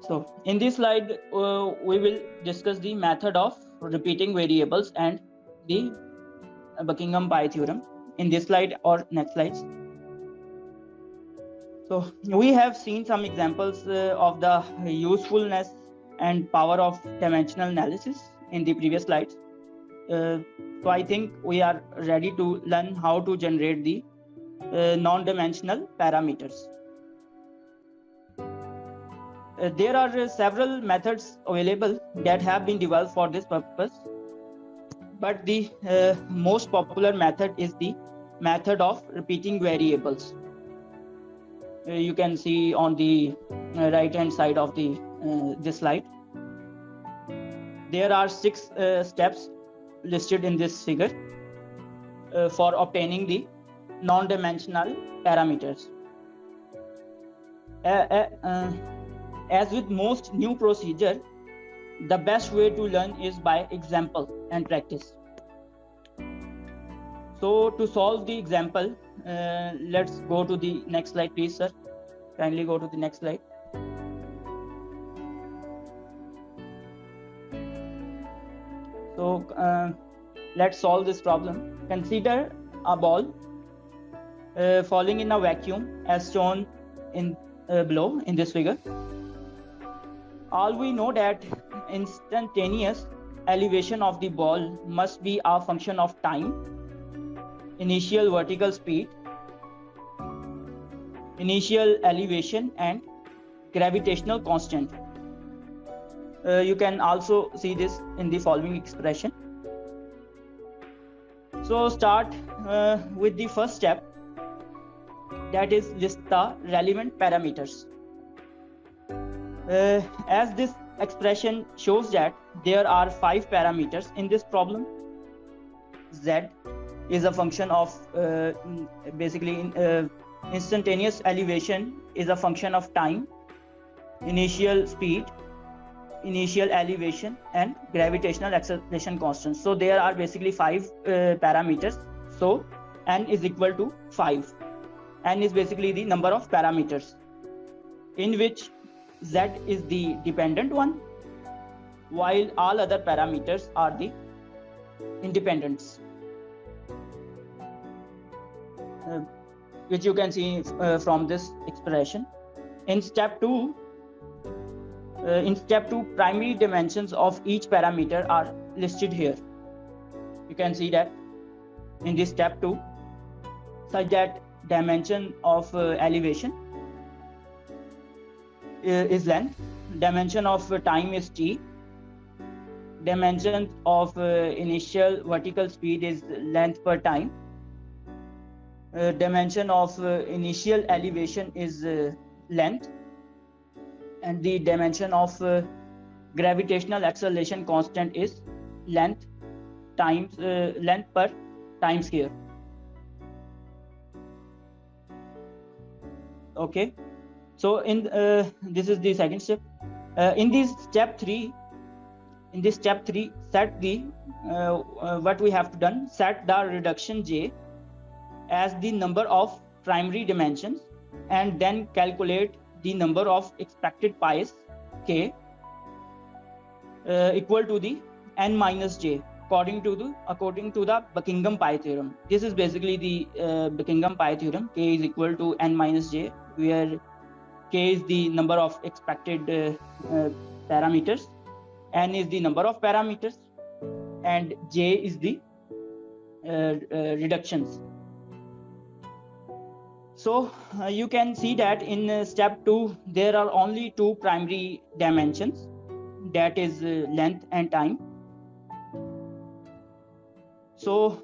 So in this slide, we will discuss the method of repeating variables and the Buckingham Pi theorem in this slide or next slides. So we have seen some examples of the usefulness and power of dimensional analysis in the previous slides. So I think we are ready to learn how to generate the non-dimensional parameters. There are several methods available that have been developed for this purpose, but the most popular method is the method of repeating variables. You can see on the right hand side of the this slide. There are 6 steps listed in this figure for obtaining the non-dimensional parameters. As with most new procedure, the best way to learn is by example and practice. So to solve the example, let's go to the next slide, please, sir. Kindly go to the next slide. So let's solve this problem. Consider a ball falling in a vacuum as shown in below in this figure. All we know that instantaneous elevation of the ball must be a function of time, initial vertical speed, initial elevation, and gravitational constant. You can also see this in the following expression. So start with the first step, that is list the relevant parameters. As this expression shows that there are 5 parameters in this problem. Z is a function of instantaneous elevation is a function of time, initial speed, initial elevation, and gravitational acceleration constant. So there are basically 5 parameters. So n is equal to 5. N is basically the number of parameters, in which Z is the dependent one, while all other parameters are the independents, which you can see from this expression. In step 2, primary dimensions of each parameter are listed here. You can see that in this step 2, such that dimension of elevation is length, dimension of time is t, dimension of initial vertical speed is length per time, dimension of initial elevation is length, and the dimension of gravitational acceleration constant is length times length per time square. Okay, so in this is the second step. In this step 3, set the what we have to done, set the reduction j as the number of primary dimensions, and then calculate the number of expected pi's k equal to the n minus j according to the Buckingham Pi theorem. This is basically the Buckingham Pi theorem. K is equal to n minus j, where k is the number of expected parameters, n is the number of parameters, and j is the reductions. So you can see that in step 2 there are only 2 primary dimensions, that is length and time. So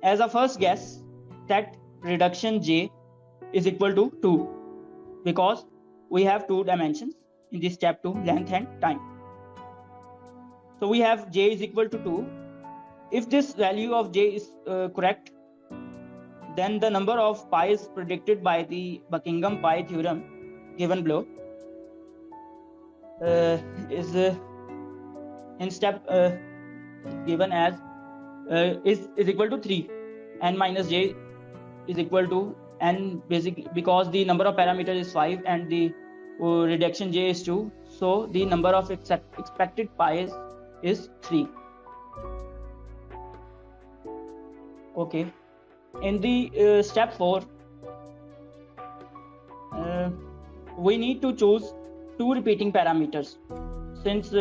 as a first guess, that reduction j is equal to 2, because we have 2 dimensions in this step 2, length and time. So we have j is equal to 2. If this value of j is correct, then the number of pi's predicted by the Buckingham pi theorem given below is in step given as is equal to 3. N minus j is equal to n, basically because the number of parameters is 5 and the reduction j is 2, so the number of expected pi's is 3. Okay, in the step 4 we need to choose 2 repeating parameters. Since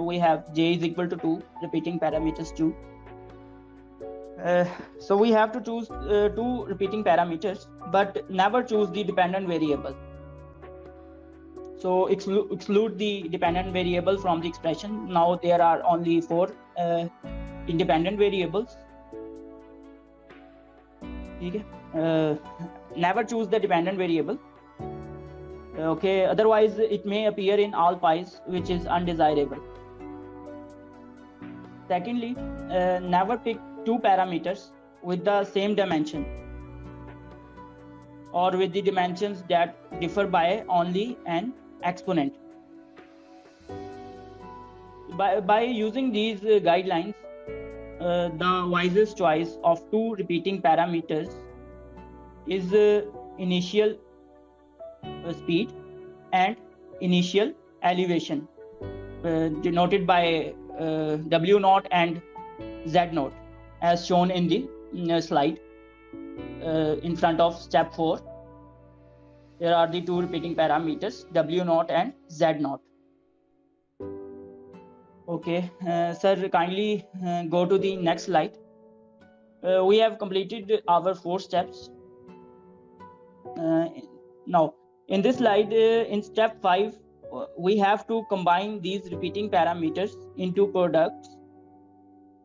we have j is equal to 2, repeating parameters 2, so we have to choose 2 repeating parameters, but never choose the dependent variable. So exclude the dependent variable from the expression. Now there are only 4 independent variables. Okay. Never choose the dependent variable. Okay, otherwise it may appear in all pi's, which is undesirable. Secondly, never pick 2 parameters with the same dimension or with the dimensions that differ by only an exponent. By using these guidelines, the wisest choice of 2 repeating parameters is initial speed and initial elevation, denoted by W naught and Z naught, as shown in the slide in front of step 4. There are the 2 repeating parameters, W naught and Z naught. Okay, sir, kindly go to the next slide. We have completed our 4 steps. Now, in this slide, in step 5, we have to combine these repeating parameters into products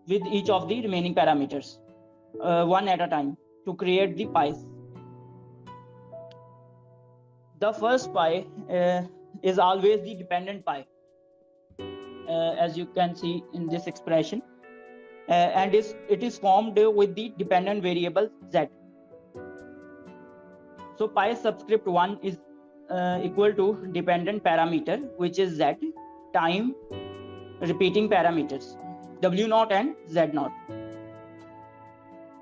with each of the remaining parameters, one at a time, to create the pi's. The first pi is always the dependent pi, as you can see in this expression, and it is formed with the dependent variable z. So pi subscript 1 is equal to dependent parameter, which is z, time repeating parameters W naught and Z naught,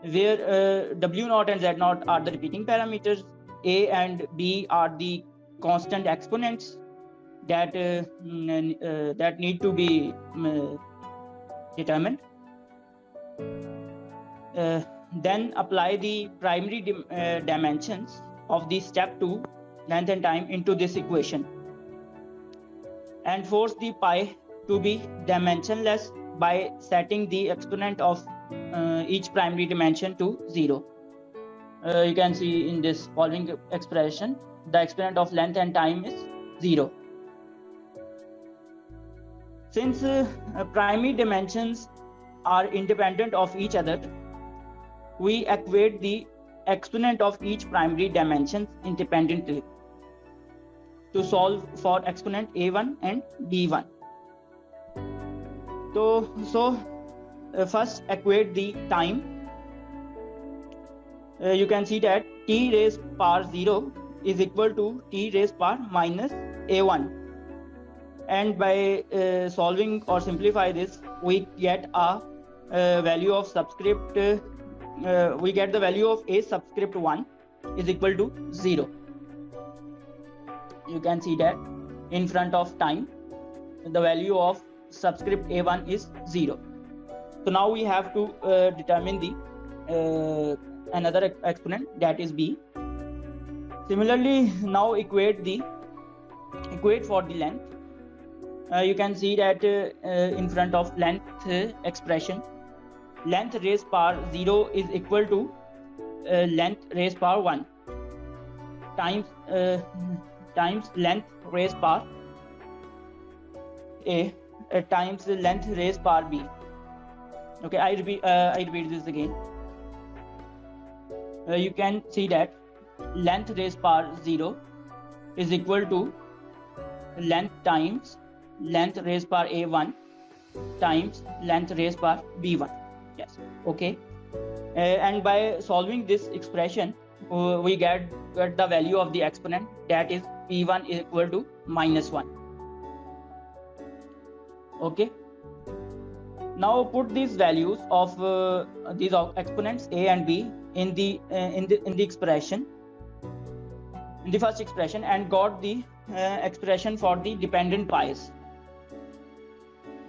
where W naught and Z naught are the repeating parameters, A and B are the constant exponents that that need to be determined. Then apply the primary dimensions of the step 2, length and time, into this equation, and force the pi to be dimensionless by setting the exponent of each primary dimension to 0. You can see in this following expression, the exponent of length and time is 0. Since primary dimensions are independent of each other, we equate the exponent of each primary dimension independently to solve for exponent A1 and B1. So first equate the time. You can see that t raised power 0 is equal to t raised power minus A1, and by solving or simplify this, we get a value of subscript we get the value of A subscript 1 is equal to 0. You can see that in front of time, the value of subscript A1 is 0. So now we have to determine the another exponent, that is B. Similarly, now equate for the length. You can see that in front of length expression, length raised power 0 is equal to length raised power 1 times length raised power A times length raised power B. Okay, I repeat this again. You can see that length raised power 0 is equal to length times length raised power a1 times length raised power b1. Yes, okay. And by solving this expression, we get the value of the exponent, that is b1 is equal to -1. Okay. Now put these values of these exponents a and b in the expression, in the first expression, and got the expression for the dependent pi's.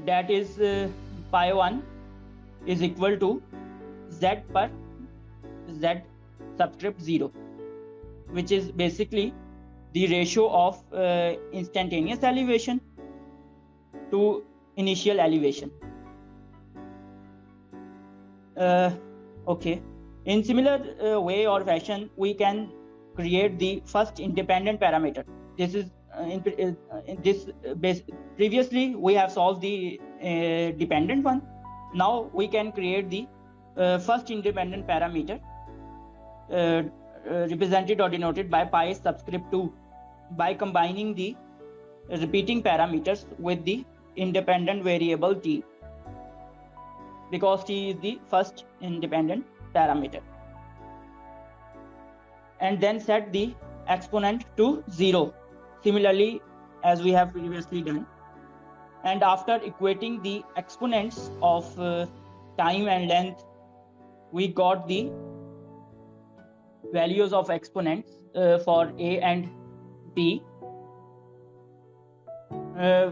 That is pi1 is equal to z per z subscript 0, which is basically the ratio of instantaneous elevation to initial elevation. Okay. In similar way or fashion, we can create the first independent parameter. This is previously we have solved the dependent one. Now we can create the first independent parameter represented or denoted by pi subscript 2 by combining the repeating parameters with the independent variable t, because t is the first independent parameter, and then set the exponent to 0, similarly as we have previously done. And after equating the exponents of time and length, we got the values of exponents for a and b,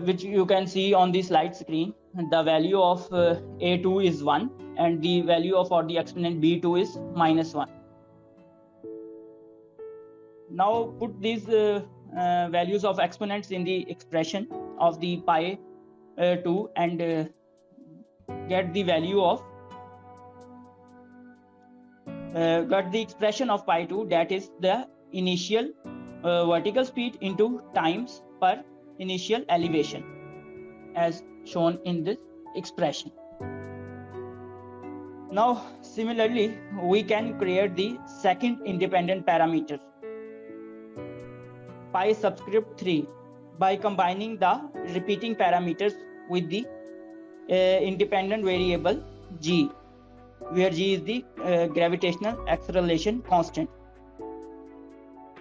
which you can see on the slide screen. The value of a2 is 1 and the value of for the exponent b2 is -1. Now put these values of exponents in the expression of the pi 2 and get the value of got the expression of pi 2, that is the initial vertical speed into times per initial elevation, as shown in this expression. Now similarly we can create the second independent parameter, pi subscript 3, by combining the repeating parameters with the independent variable g, where g is the gravitational acceleration constant,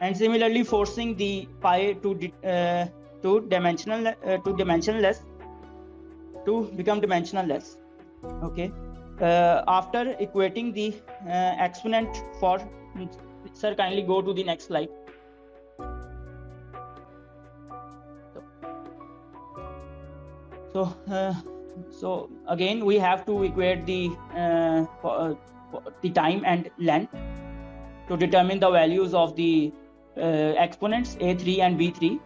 and similarly forcing the pi to become dimensionless. Okay. After equating the exponent for, sir, kindly go to the next slide. So again we have to equate the time and length to determine the values of the exponents a3 and b3.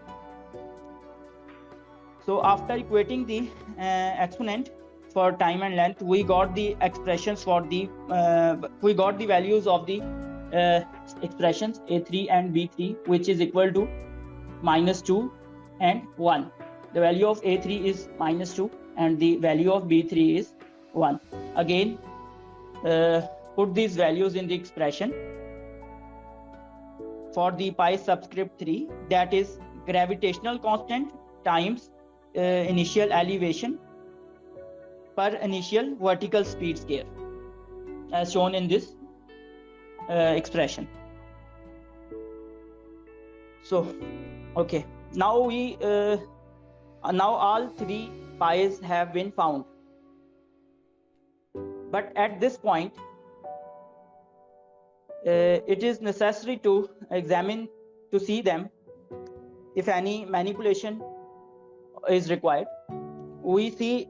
So after equating the exponent for time and length, we got the expressions for the we got the values of the expressions a3 and b3, which is equal to -2 and 1. The value of a3 is -2 and the value of b3 is 1. Again put these values in the expression for the pi subscript 3, that is gravitational constant times initial elevation per initial vertical speed scale, as shown in this expression. So okay, now we now all three pi's have been found, but at this point it is necessary to examine to see them if any manipulation is required. We see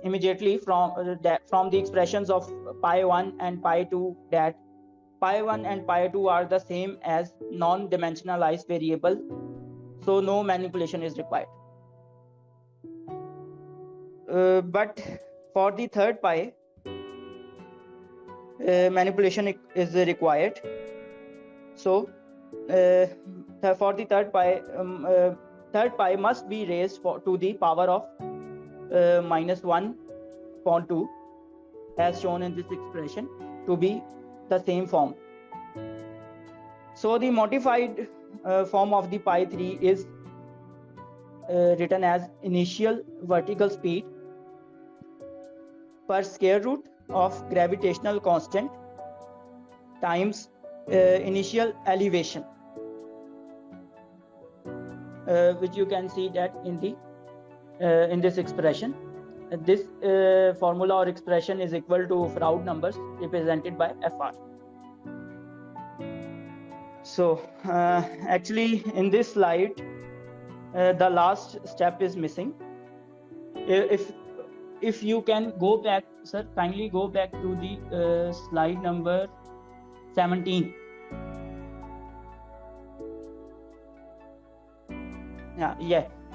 immediately from the expressions of pi 1 and pi 2 that pi 1 and pi 2 are the same as non-dimensionalized variable, so no manipulation is required. But for the third pi, manipulation is required. So for the third pi must be raised to the power of -1/2, as shown in this expression, to be the same form. So the modified form of the pi 3 is written as initial vertical speed per square root of gravitational constant times initial elevation, which you can see that in this expression. This formula or expression is equal to Froude numbers represented by Fr. So actually in this slide the last step is missing. If you can go back, sir, kindly go back to the slide number 17.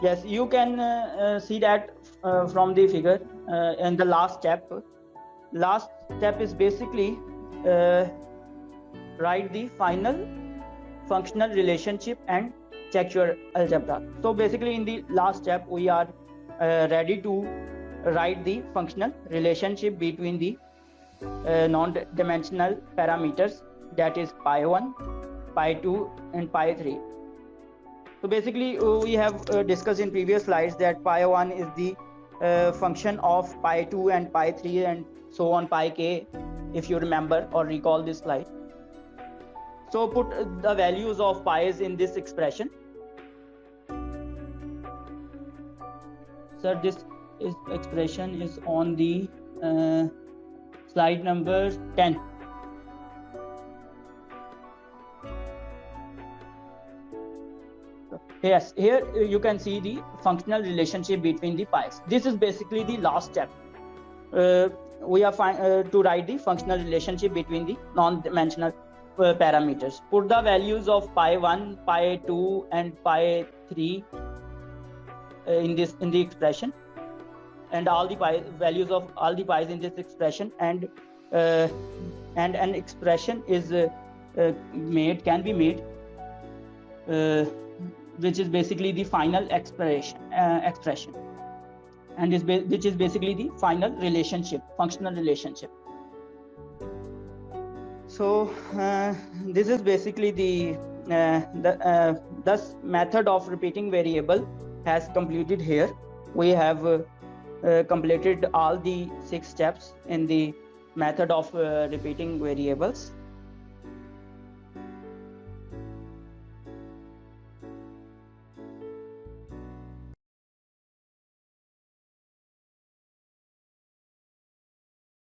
Yes, you can see that from the figure in the last step. Last step is basically write the final functional relationship and check your algebra. So basically in the last step we are ready to write the functional relationship between the non-dimensional parameters, that is pi1, pi2 and pi3. So basically we have discussed in previous slides that pi1 is the function of pi2 and pi3 and so on pi k, if you remember or recall this slide. So put the values of pi's in this expression. Sir, this expression is on the slide number 10. Yes, here you can see the functional relationship between the pi's. This is basically the last step. We are to write the functional relationship between the non-dimensional parameters. Put the values of pi1, pi2 and pi3 in the expression, and all the values of all the pi's in this expression, and an expression is can be made which is basically the final expression, and which is basically the final relationship, functional relationship. So this is basically the thus method of repeating variable has completed here. We have completed all the 6 steps in the method of repeating variables.